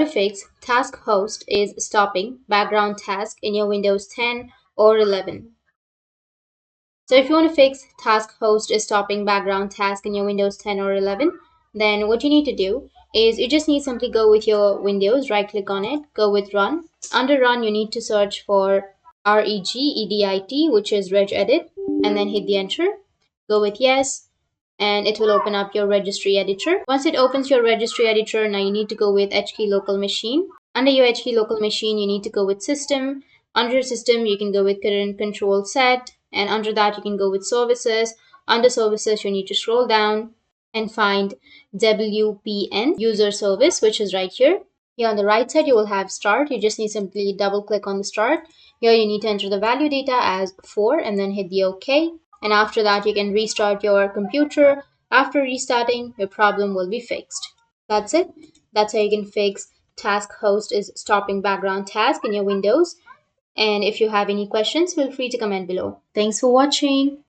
to fix task host is stopping background task in your Windows 10 or 11. So if you want to fix task host is stopping background task in your Windows 10 or 11, then what you need to do is you just need simply go with your Windows, right click on it, go with run. Under run, you need to search for REGEDIT, which is regedit, and then hit the enter. Go with yes, and it will open up your registry editor. Once it opens your registry editor, now you need to go with HKey local machine. Under your HKey local machine, you need to go with system. Under system, you can go with current control set, and under that you can go with services. Under services, you need to scroll down and find WPN User Service, which is right here. Here on the right side, you will have start. You just need simply double click on the start. Here you need to enter the value data as 4 and then hit the OK. And after that, you can restart your computer. After restarting, your problem will be fixed. That's it. That's how you can fix task host is stopping background task in your Windows. And if you have any questions, feel free to comment below. Thanks for watching.